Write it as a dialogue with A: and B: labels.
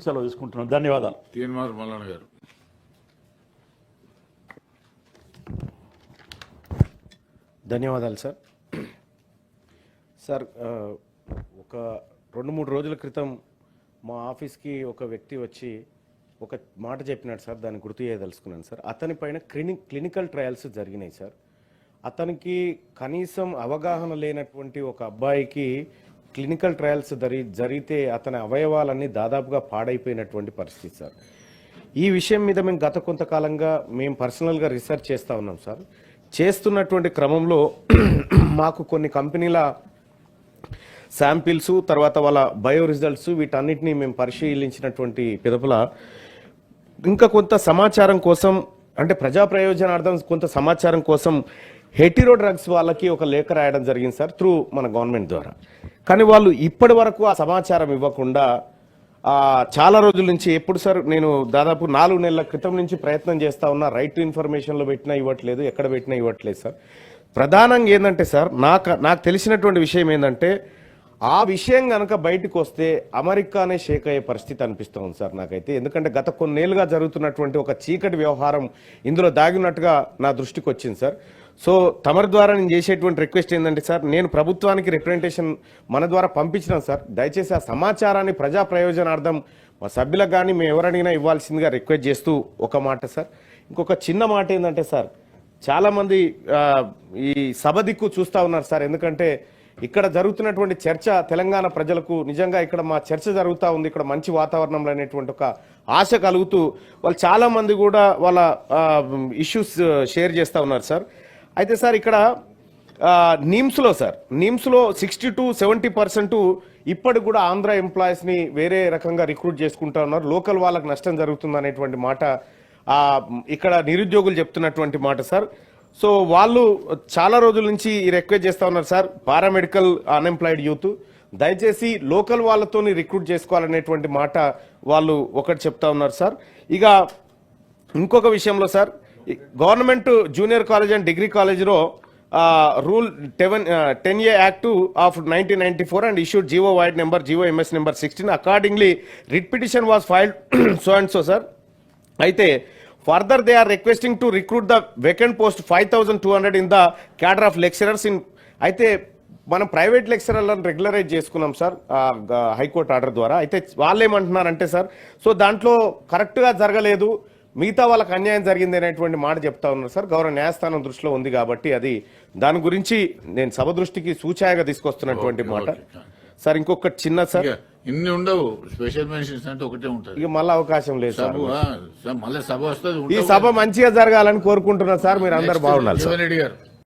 A: సెలవు తీసుకుంటున్నాను. ధన్యవాదాలు.
B: తీన్మార్ మల్లన్న గారు.
C: ధన్యవాదాలు సార్. సార్ ఒక 2-3 రోజుల క్రితం మా ఆఫీస్కి ఒక వ్యక్తి వచ్చి ఒక మాట చెప్పినాడు సార్, దాన్ని గుర్తు చేయదలుచుకున్నాను సార్. అతని పైన క్లినికల్ ట్రయల్స్ జరిగినాయి సార్. అతనికి కనీసం అవగాహన లేనటువంటి ఒక అబ్బాయికి క్లినికల్ ట్రయల్స్ జరిగితే అతని అవయవాలన్నీ దాదాపుగా పాడైపోయినటువంటి పరిస్థితి సార్. ఈ విషయం మీద మేము గత కొంతకాలంగా మేము పర్సనల్గా రీసెర్చ్ చేస్తూ ఉన్నాం సార్. చేస్తున్నటువంటి క్రమంలో మాకు కొన్ని కంపెనీల శాంపిల్స్, తర్వాత వాళ్ళ బయో రిజల్ట్స్, వీటన్నిటిని మేము పరిశీలించినటువంటి పిదపల ఇంకా కొంత సమాచారం కోసం, అంటే ప్రజా ప్రయోజనార్థం కొంత సమాచారం కోసం హెటిరో డ్రగ్స్ వాళ్ళకి ఒక లేఖ రాయడం జరిగింది సార్, త్రూ మన గవర్నమెంట్ ద్వారా. కానీ వాళ్ళు ఇప్పటి వరకు ఆ సమాచారం ఇవ్వకుండా చాలా రోజుల నుంచి, ఎప్పుడు సార్ నేను దాదాపు 4 నెలల క్రితం నుంచి ప్రయత్నం చేస్తా ఉన్నా, రైట్ టు ఇన్ఫర్మేషన్లో పెట్టినా ఇవ్వట్లేదు, ఎక్కడ పెట్టినా ఇవ్వట్లేదు సార్. ప్రధానంగా ఏంటంటే సార్, నాకు తెలిసినటువంటి విషయం ఏంటంటే, ఆ విషయం కనుక బయటకు వస్తే అమెరికానే షేక్ అయ్యే పరిస్థితి అనిపిస్తుంది సార్ నాకైతే. ఎందుకంటే గత కొన్నేళ్లుగా జరుగుతున్నటువంటి ఒక చీకటి వ్యవహారం ఇందులో దాగినట్టుగా నా దృష్టికి వచ్చింది సార్. సో తమరి ద్వారా నేను చేసేటువంటి రిక్వెస్ట్ ఏంటంటే సార్, నేను ప్రభుత్వానికి రిప్రజెంటేషన్ మన ద్వారా పంపించినాం సార్. దయచేసి ఆ సమాచారాన్ని ప్రజా ప్రయోజనార్థం మా సభ్యులకు కానీ మేము ఎవరడిగినా ఇవ్వాల్సిందిగా రిక్వెస్ట్ చేస్తూ ఒక మాట సార్. ఇంకొక చిన్న మాట ఏంటంటే సార్, చాలామంది ఈ సభ దిక్కు చూస్తూ ఉన్నారు సార్. ఎందుకంటే ఇక్కడ జరుగుతున్నటువంటి చర్చ తెలంగాణ ప్రజలకు నిజంగా ఇక్కడ మా చర్చ జరుగుతూ ఉంది, ఇక్కడ మంచి వాతావరణంలో అనేటువంటి ఒక ఆశ కలుగుతూ వాళ్ళు చాలామంది కూడా వాళ్ళ ఇష్యూస్ షేర్ చేస్తూ ఉన్నారు సార్. అయితే సార్ ఇక్కడ నిమ్స్లో 60-70% ఇప్పటికి కూడా ఆంధ్ర ఎంప్లాయీస్ని వేరే రకంగా రిక్రూట్ చేసుకుంటా ఉన్నారు. లోకల్ వాళ్ళకి నష్టం జరుగుతుంది అనేటువంటి మాట ఇక్కడ నిరుద్యోగులు చెప్తున్నటువంటి మాట సార్. సో వాళ్ళు చాలా రోజుల నుంచి ఈ రిక్వెస్ట్ చేస్తూ ఉన్నారు సార్, పారామెడికల్ అన్ఎంప్లాయిడ్ యూత్ దయచేసి లోకల్ వాళ్ళతోని రిక్రూట్ చేసుకోవాలనేటువంటి మాట వాళ్ళు ఒకటి చెప్తా ఉన్నారు సార్. ఇక ఇంకొక విషయంలో sir, government junior college and degree కాలేజ్లో rule 10A Act of 1994 and issued GO Void number GOMS number 16. Accordingly, writ petition was filed so and so sir. అయితే further they are requesting to recruit the vacant post 5,200 in the cadre of lecturers in. అయితే మనం private లెక్చరర్లను regularise చేసుకున్నాం sir high court order ద్వారా. అయితే వాళ్ళు ఏమంటున్నారంటే sir, so దాంట్లో కరెక్ట్గా జరగలేదు, మిగతా వాళ్ళకి అన్యాయం జరిగింది అనేటువంటి మాట చెప్తా ఉన్నారు సార్. గౌరవ న్యాయస్థానం దృష్టిలో ఉంది కాబట్టి అది దాని గురించి నేను సభ దృష్టికి సూచాయగా తీసుకొస్తున్నటువంటి మాట సార్. ఇంకొక చిన్న సార్,
B: ఇన్ని ఉండవు స్పెషల్ మెన్షన్స్ అంటే ఒకటే ఉంటుంది,
C: ఇక మళ్ళీ అవకాశం లేదు సార్.
B: మళ్ళీ సభ వస్తుంది.
C: ఈ సభ మంచిగా జరగాలని కోరుకుంటున్నా సార్. మీరు అందరు బాగున్నారు సార్.
B: రెడ్డి గారు.